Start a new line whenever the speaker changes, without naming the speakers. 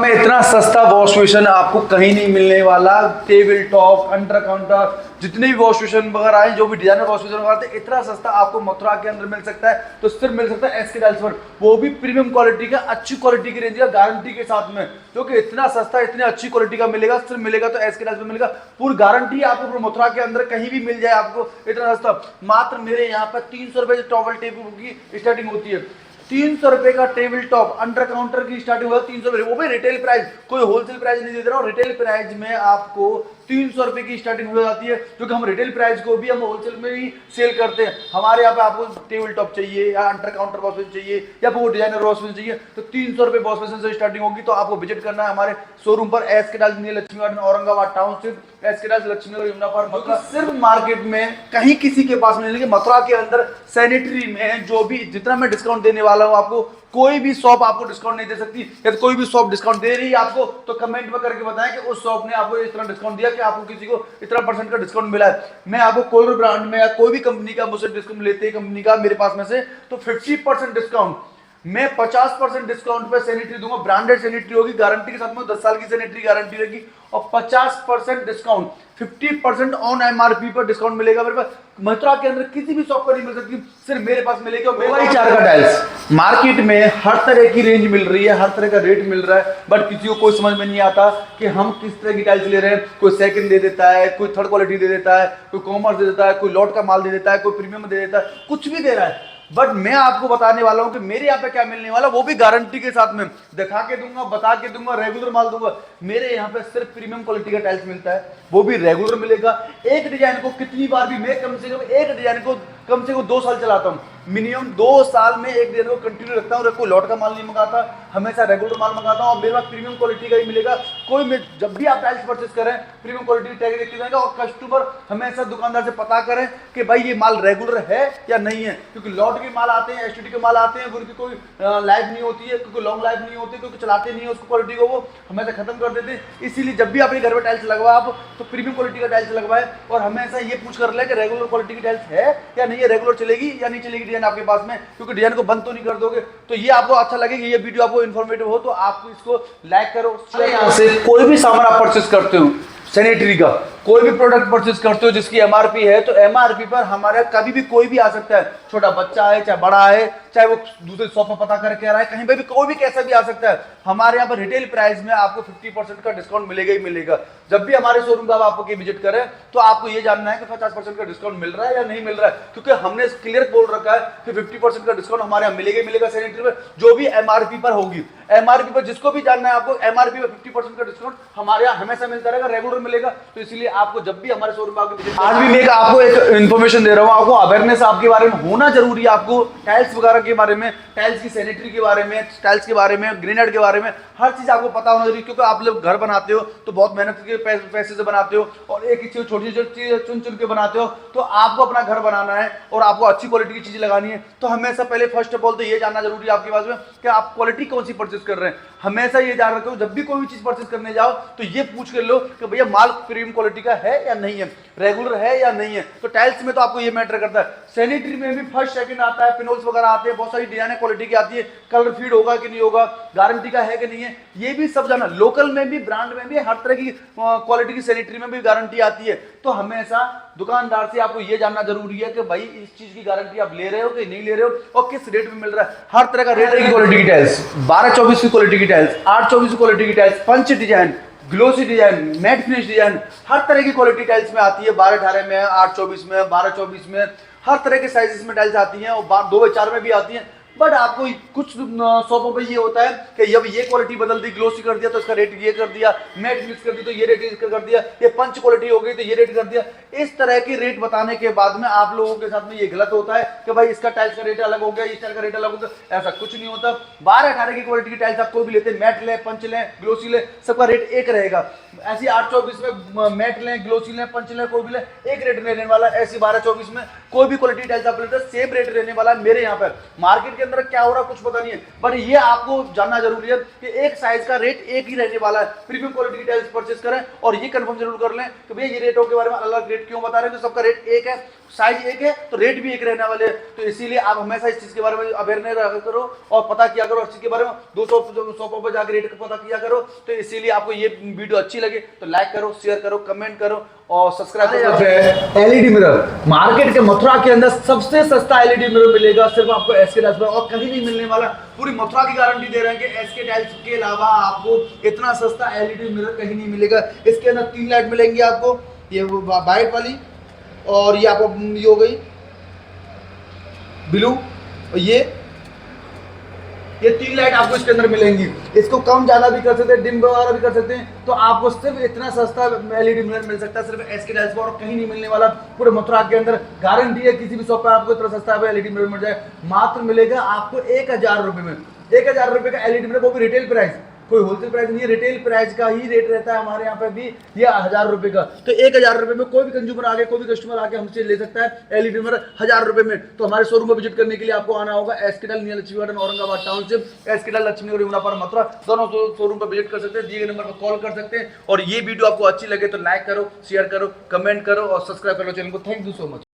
में इतना सस्ता वॉश बेसिन आपको कहीं नहीं मिलने वाला। टेबल टॉप, अंडर काउंटर, जितने भी वॉश बेसिन वगैरह आए, जो भी डिजाइनर वॉश बेसिन वगैरह आते, इतना सस्ता आपको मथुरा के अंदर मिल सकता है। तो सिर्फ मिल सकता है एसके टाइल्स पर, वो भी प्रीमियम क्वालिटी का, अच्छी क्वालिटी की रेंज का, गारंटी के साथ में। जो कि इतना सस्ता, इतनी अच्छी क्वालिटी का मिलेगा, सिर्फ मिलेगा तो एसके टाइल्स पर मिलेगा। पूरी गारंटी आपको मथुरा के अंदर कहीं भी मिल जाए आपको इतना सस्ता। मात्र मेरे यहाँ पर 300 रुपए टॉवल टेबल की स्टार्टिंग होती है। 300 रुपए का टेबल टॉप अंडर काउंटर की स्टार्टिंग होगा 300 रुपए, वो भी रिटेल प्राइस, कोई होलसेल प्राइस नहीं दे रहा हूँ। रिटेल प्राइस में आपको 300 रुपए की स्टार्टिंग हो जाती है, क्योंकि हम रिटेल प्राइस को भी हम होलसेल में ही सेल करते हैं। हमारे यहाँ पे आपको टेबल टॉप चाहिए या अंडर काउंटर वॉश बेसिन चाहिए या वो डिजाइनर वॉश बेसिन चाहिए, तो 300 रुपए वॉश बेसिन से स्टार्टिंग होगी। तो आपको विजिट करना है हमारे शोरूम पर, SK tiles near Lakshmi garden, Aurangabad township, SK tiles Laxmi garden, Yamuna park, Mathura. सिर्फ मार्केट में कहीं किसी के पास मिलेंगे। मथुरा के अंदर सैनिटरी में जो भी जितना मैं डिस्काउंट देने वाला हूँ आपको, कोई भी शॉप आपको डिस्काउंट नहीं दे सकती। यदि कोई भी शॉप डिस्काउंट दे रही है आपको, तो कमेंट में करके बताएं कि उस शॉप ने आपको इतना डिस्काउंट दिया कि आपको किसी को इतना परसेंट का डिस्काउंट मिला है। मैं आपको कोई ब्रांड में या कोई भी कंपनी का मुझसे डिस्काउंट लेते हैं कंपनी का मेरे पास में से, तो 50% डिस्काउंट, मैं 50% डिस्काउंट पे सैनिटरी दूंगा। ब्रांडेड सैनिटरी होगी, गारंटी के साथ में 10 साल की सैनिटरी गारंटी रहेगी। और 50% डिस्काउंट, 50% ऑन एमआरपी पर डिस्काउंट मिलेगा मेरे पास। मथुरा के अंदर किसी भी शॉप पर नहीं मिल सकती, सिर्फ मेरे पास मिलेगी। और मेरा 4 का टाइल्स मार्केट में हर तरह की रेंज मिल रही है, हर तरह का रेट मिल रहा है, बट किसी को कोई समझ में नहीं आता कि हम किस तरह की टाइल्स ले रहे हैं। कोई सेकंड दे देता है, कोई थर्ड क्वालिटी दे देता है, कोई कॉमर्स दे देता है, कोई लॉट का माल दे देता है, कोई प्रीमियम दे देता है, कुछ भी दे रहा है। बट मैं आपको बताने वाला हूं कि मेरे यहाँ पे क्या मिलने वाला, वो भी गारंटी के साथ में दिखा के दूंगा, बता के दूंगा, रेगुलर माल दूंगा। मेरे यहाँ पे सिर्फ प्रीमियम क्वालिटी का टाइल्स मिलता है, वो भी रेगुलर मिलेगा। एक डिजाइन को कितनी बार भी, मैं कम से कम एक डिजाइन को कम से कम 2 साल चलाता हूँ। मिनिमम 2 साल में एक डिजाइन को कंटिन्यू रखता हूँ। कोई लॉट का माल नहीं मंगाता, हमेशा रेगुलर माल मंगाता हूँ। और मेरे पास प्रीमियम क्वालिटी का ही मिलेगा। कोई में जब भी आप टाइल्स परचेस करें, प्रीमियम क्वालिटी टैग देखते जाएगा। और कस्टमर हमेशा दुकानदार से पता करें कि भाई ये माल रेगुलर है या नहीं है, क्योंकि लॉट के माल आते हैं, एसटीडी के माल आते हैं, उनकी कोई लाइफ नहीं होती है, क्योंकि लॉन्ग लाइफ नहीं होती, क्योंकि चलाते नहीं है उसको, क्वालिटी को वो हमेशा खत्म कर देते हैं। इसीलिए जब भी अपने घर में टाइल्स लगवाए आप, तो प्रीमियम क्वालिटी का टाइल्स लगवाए। और हमेशा ये पूछ कर ले कि रेगुलर क्वालिटी की टाइल्स है या नहीं है, रेगुलर चलेगी या नहीं चलेगी डिजाइन आपके पास में, क्योंकि डिजाइन को बंद तो नहीं कर दोगे। तो ये आपको अच्छा लगेगा, ये वीडियो आपको इन्फॉर्मेटिव हो तो आप इसको लाइक करो। यहाँ से कोई भी सामान आप परचेस करते हो, सैनिटरी का कोई भी प्रोडक्ट परचेस करते हो जिसकी एमआरपी है, तो एमआरपी पर हमारे कभी भी कोई भी आ सकता है। छोटा बच्चा है, चाहे बड़ा है, चाहे वो दूसरे शॉप में पता करके आ रहा है, कहीं पे भी कोई भी कैसा भी आ सकता है। हमारे यहाँ पर रिटेल प्राइस में आपको 50% का डिस्काउंट मिलेगा ही मिलेगा। जब भी हमारे शोरूम का आप आपको विजिट करें, तो आपको ये जानना है कि 50% का डिस्काउंट मिल रहा है या नहीं मिल रहा है, क्योंकि हमने क्लियर बोल रखा है कि 50% का डिस्काउंट हमारे यहाँ मिलेगा ही मिलेगा सैनिटरी में, जो भी एमआरपी पर होगी। एमआरपी पर जिसको भी जानना है आपको, एमआरपी पर 50% का डिस्काउंट हमारे यहाँ हमेशा मिलता रहेगा, रेगुलर मिलेगा। तो इसलिए आपको जब भी हमारे शोरूम में आज भी मैं आपको एक इन्फॉर्मेशन दे रहा हूँ, आपको अवेयरनेस आपके बारे में होना जरूरी है। आपको टाइल्स वगैरह के बारे में, टाइल्स की सैनिटरी के बारे में, टाइल्स के बारे में, ग्रेनाइट के बारे में, हर चीज आपको पता होना जरूरी, क्योंकि आप लोग घर बनाते हो तो बहुत मेहनत के पैसे से बनाते हो, और एक चीज छोटी छोटी चीज चुन चुन के बनाते हो। तो आपको अपना घर बनाना है और आपको अच्छी क्वालिटी की चीज लगानी है, तो हमेशा पहले फर्स्ट ऑफ ऑल तो ये जानना जरूरी है आपके पास में कि आप क्वालिटी कौन सी परचेज कर रहे हैं। हमेशा ये जान रखो, जब भी कोई भी चीज परचेज करने जाओ तो ये पूछ कर लो कि भैया माल प्रीमियम क्वालिटी का है या नहीं है, रेगुलर है या नहीं है। तो टाइल्स में तो आपको ये मैटर करता है। सैनिटरी में भी फर्स्ट सेकंड आता है, पिनोल्स वगैरह आते हैं, बहुत सारी डिजाइन क्वालिटी की आती है, कलर फीड होगा कि नहीं होगा, गारंटी का है कि नहीं है, ये भी सब जाना। लोकल में भी, ब्रांड में भी, हर तरह की क्वालिटी की सैनिटरी में भी गारंटी आती है। तो हमेशा दुकानदार से आपको ये जानना जरूरी है कि भाई इस चीज की गारंटी आप ले रहे हो कि नहीं ले रहे हो, और किस रेट में मिल रहा है। हर तरह का रेट की क्वालिटी की टाइल्स, 12-24 की क्वालिटी की टाइल्स, 8-24 की क्वालिटी की tiles, punch design, glossy design, matte finish design, हर तरह की क्वालिटी टाइल्स में आती है। 12-18 में, 8-24 में, 12-24 में, हर तरह के साइजेस में टाइल्स आती हैं, और 2x4 में भी आती हैं। बट आपको कुछ शॉपों पे ये होता है कि जब ये क्वालिटी बदल दी, ग्लोसी कर दिया तो इसका रेट ये कर दिया, मैट फिनिश कर दी तो ये रेट कर दिया, ये पंच क्वालिटी हो गई तो ये रेट कर दिया। इस तरह की रेट बताने के बाद में आप लोगों के साथ में ये गलत होता है कि भाई इसका टाइल्स का रेट अलग हो गया, इस टाइल का रेट अलग हो गया। ऐसा कुछ नहीं होता। 12-18 की क्वालिटी की टाइल्स आप कोई भी लेते हैं, मैट लें, पंच लें, ग्लोसी लें, सबका रेट एक रहेगा। ऐसी 8-24 में मैट लें, ग्लोसी लें, पंच लें, कोई भी लें, एक रेट रहने वाला। ऐसी 12-24 में कोई भी क्वालिटी टाइल्स आप लेते हैं, सेम रेट रहने वाला है मेरे यहाँ पर। मार्केट के अंदर क्या हो रहा है कुछ पता नहीं है, बट ये आपको जानना जरूरी है कि एक साइज का रेट एक ही रहने वाला है। प्रीमियम क्वालिटी की टाइल्स परचेस करें और ये कंफर्म जरूर कर लें कि भैया ये रेटों के बारे में अलग रेट क्यों बता रहे हैं, तो सबका रेट एक है, साइज एक है तो रेट भी एक रहने वाले हैं। तो इसीलिए आप हमेशा इस चीज के बारे में अवेयरनेस रखा करो और पता किया करो इस चीज के बारे में। 200 शॉपों पर जाकर रेट पता किया करो। तो इसीलिए आपको ये वीडियो अच्छी लगे तो लाइक करो, शेयर करो, कमेंट करो और सब्सक्राइब करो। एलईडी मिरर मार्केट के मथुरा के अंदर सबसे सस्ता एलईडी मिरर मिलेगा सिर्फ आपको एसके टाइल्स पर, और कहीं नहीं मिलने वाला। पूरी मथुरा की गारंटी दे रहे हैं कि एसके टाइल्स के अलावा आपको इतना सस्ता एलईडी मिरर कहीं नहीं मिलेगा। इसके अंदर 3 लाइट मिलेंगी आपको, ये वाइट वाली और ये आपको ये हो गई ब्लू, और ये 3 लाइट आपको इसके अंदर मिलेंगी। इसको कम ज्यादा भी कर सकते हैं, डिम वगैरह भी कर सकते हैं। तो आपको सिर्फ इतना सस्ता एलईडी मिरर मिल सकता है सिर्फ एसके टाइल्स पर, और कहीं नहीं मिलने वाला। पूरे मथुरा के अंदर गारंटी है किसी भी शॉप पर आपको इतना सस्ता एलईडी मिरर मिल जाए। मात्र मिलेगा आपको 1000 रुपए में, 1000 रुपए का एलईडी मिरर, वो भी रिटेल प्राइस, कोई होलसेल प्राइस नहीं है, रिटेल प्राइस का ही रेट रहता है हमारे यहाँ पे भी ये 1000 रुपए का। तो 1000 रुपए में कोई भी कंज्यूमर आके, कोई भी कस्टमर आके हमसे ले सकता है एलईडी मिरर 1000 रुपए में। तो हमारे शोरूम में विजिट करने के लिए आपको आना होगा SK tiles near Lakshmi garden Aurangabad township, SK tiles Lakshmi Nagar पर मथुरा, दोनों शोरूम पर विजिट कर सकते हैं, दिए गए नंबर पर कॉल कर सकते हैं। और ये वीडियो आपको अच्छी लगे तो लाइक करो, शेयर करो, कमेंट करो और सब्सक्राइब करो चैनल को। Thank you so much.